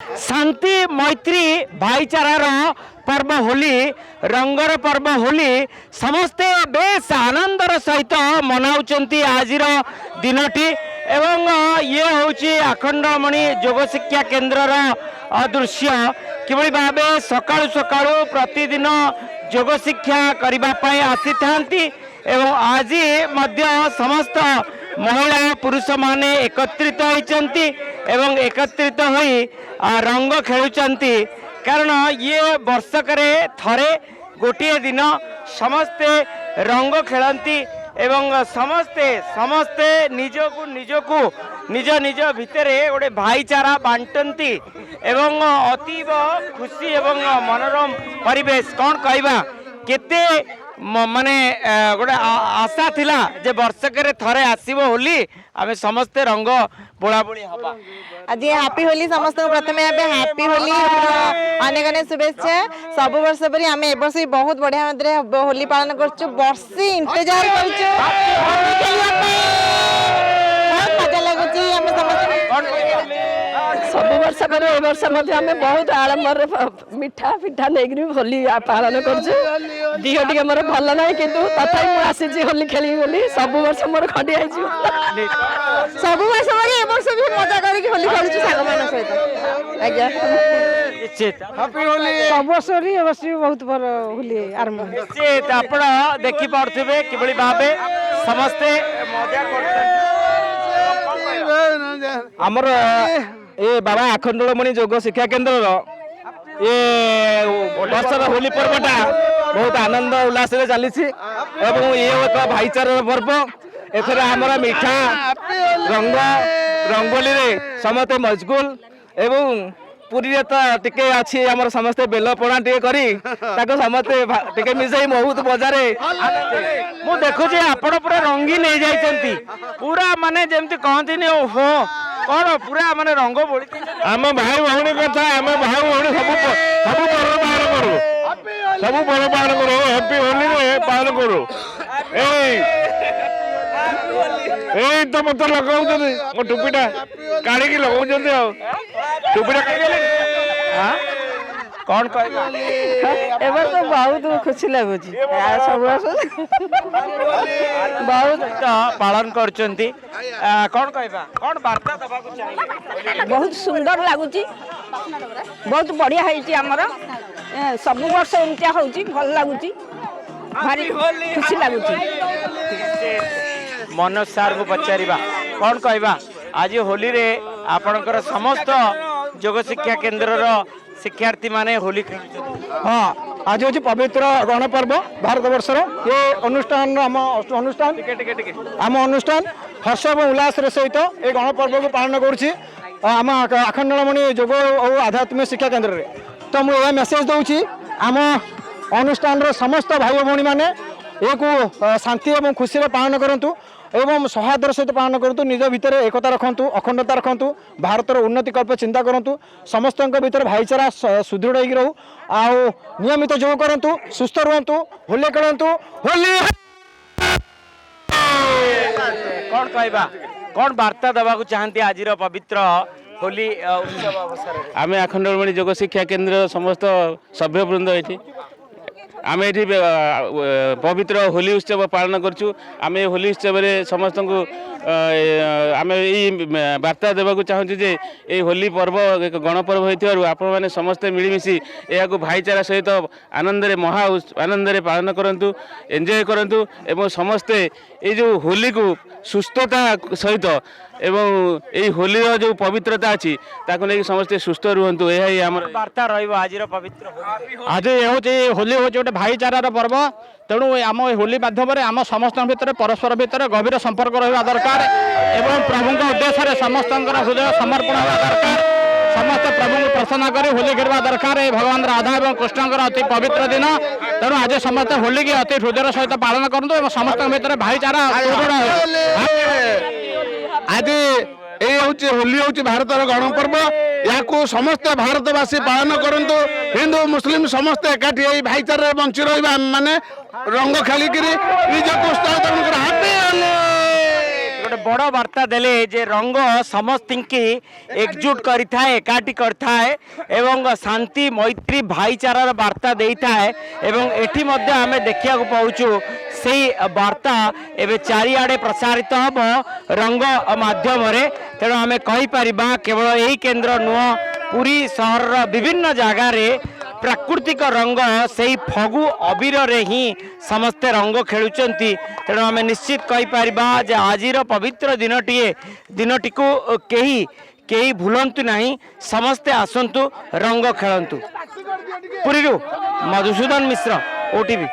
शांति मैत्री भाईचारार पर्व होली रंगर पर्व होली समस्ते बेस आनंदर सहित मनाउचंती आजिर दिनटी एवं ये हूँ आखंडमणि योग शिक्षा केन्द्रर दृश्य किभली भाव सकाळु सकाळु प्रतिदिन योग शिक्षा करने आसी थांती एवं आज मध्य समस्त महिला पुरुष माने एकत्रित होती एवं एकत्रित होई रंग खेलुचंती कारण ये वर्षकरे थरे गोटे दिन समस्ते रंग खेलती एवं समस्ते समस्ते निजको निजको निज निज भितर गोटे भाईचारा बांटती एवं अतीव खुशी एवं मनोरम परिवेश कौन कहवा केते माने गोटे आशा थिला जे वर्षकरे थरे आसीबो होली आमे समस्ते रंग बोला बोली हबा आज हैप्पी होली समस्त प्रथम हैप्पी होली अनेक अनेक शुभेच्छा सब वर्ष परी आम ए वर्ष बहुत बढ़िया भाव होली पालन कर वर्षी इंतजार कर मजा लगुच सब वर्ष पर ए वर्ष बहुत आडम्बर मिठा पिठा नहीं होली पालन कर मोर भल ना कि तथा मुझे होली खेली बोली सब वर्ष मोर खंडिया सब वर्ष ए वर्ष भी मजा करके होली खेलुछु साग मान सहित आज्ञा हैप्पी होली सब वर्ष ए वर्ष भी बहुत भल होली आरंभ निश्चित आपण देखि पारथिबे किबळी भाबे समस्ते मजा करछन हमर ए बाबा आखंडमणि योग शिक्षा केन्द्र ये वर्षर होली पर्वटा बहुत आनंद उल्लास चली ये एक भाईचार पर्व एथर आमर मिठा रंग रंगोली रे समस्ते मजगुल एवं पुरी तो टिके अच्छी आमर समस्ते बेल पणा टे करी ताको समस्ते टिके मिसाई बहुत बजारे मु देखुची आपण पूरा रंगीन हो जाइछंती पूरा माने जेमती कहंती ओहो कौन पूरा माने रंग बोली आम भाई भौणी कथा आम भाई भौणी सब पर्व पालन करू सब पर्व पालन करू हैप्पी होली रे पालन करू ए तो मत लगाउछथि मो टुपीटा काढी की लगाउछथि आ टुपीटा हां कौन कहला एबर तो बहुत खुशी लगुच सब बहुत पालन करचंती कौन कहबा कौन वार्ता दबा को चाहिए बहुत सुंदर लगुच बहुत बढ़िया है आमर सब वर्ष एमतिया होची भल लगुच भारी खुशी लगुच मनोज सार को पचारिबा कौन कहबा आज होली रे आपनकर समस्त योग शिक्षा केन्द्र रो शिक्षार्थी माने होली खेलुछन हाँ आज हूँ पवित्र गणपर्व भारत वर्षर ये अनुष्ठान आम अनुष्ठान आम अनुष्ठान हर्ष और उल्लास सहित ये गणपर्व को पालन करुँची आम आखंडमणि योग और आध्यात्मिक शिक्षा केन्द्र रे तो मुझे मेसेज दूसरी आम अनुष्ठान समस्त भाई भौणी मैंने ये शांति और खुशी पालन करूँ एवं सौहार्दर सहित पालन करूँ निज भितर एकता रखु अखंडता रखु भारतर उन्नति कल्प चिंता करूँ समस्त भीतर भाईचारा सुदृढ़ हो रहू आउ नियमित योग करूँ सुस्थ रुहतु होली खेलतु होली कौन कहबा कौन वार्ता दबा को चाहती आज पवित्र होली उत्सव अवसर आम आखंडमणि योग शिक्षा केन्द्र समस्त सभ्यवृंद ये आम ये पवित्र होली उत्सव पालन करछु आम होली उत्सव रे समस्त को आम यही वार्ता देवाक चाहूँ जे ये होली पर्व एक गणपर्व होइथिबारु आपण माने समस्ते मिलमिशि या भाईचारा सहित आनंद महा आनंद पालन करंतु एंजॉय करंतु एवं समस्ते ये जो होली को सुस्थता सहित एवं यही होली जो पवित्रता अच्छी ताको लेकिन समस्ते सुस्थ रुहतु यही आम वार्ता रहिबो आजिर पवित्र आज ये हूँ होली हूँ गोटे भाईचारार पर्व तेणु आम होली माध्यम आम समस्त भितर परस्पर भितर गभीर संपर्क रहा दरकार एवं प्रभु उद्देश्य समस्त हृदय समर्पण होगा दरकार समस्त प्रभु को प्रसन्न कर होली खेलवा दरकार भगवान राधा और कृष्ण अति पवित्र दिन तेणु आज समस्त होली की अति हृदय सहित पालन करूँ समस्त भितर भाईचारा आज ये हूँ होली हूँ भारतर गणपर्व या समस्त भारतवासी पालन करूँ हिंदू मुस्लिम समस्त एकाठी भाईचारा बंची रहा माने रंग खेलिकी निजक गोटे बड़ वार्ता देले जे रंग समस्त की एकजुट करिथाए एकाठी करथाए एवं शांति मैत्री भाईचारार वार्ता देइथाए एवं एठी मध्य आमे देखिया को पाउछु सेही वार्ता एबे चारिआडे प्रसारित हब रंग माध्यम तेणु आम कहीपर केवल यही केन्द्र नुह पुरी सहर विभिन्न जगार प्राकृतिक रंग से फगु अबीर रे ही समस्ते रंग खेलुचंती तेणु आम निश्चित कहीपर जे आजिर पवित्र दिनटी को कहीं कहीं भूलंतु नहीं समस्ते आसंतु रंग खेलंतु। पुरीरू मधुसूदन मिश्र, ओटीवी।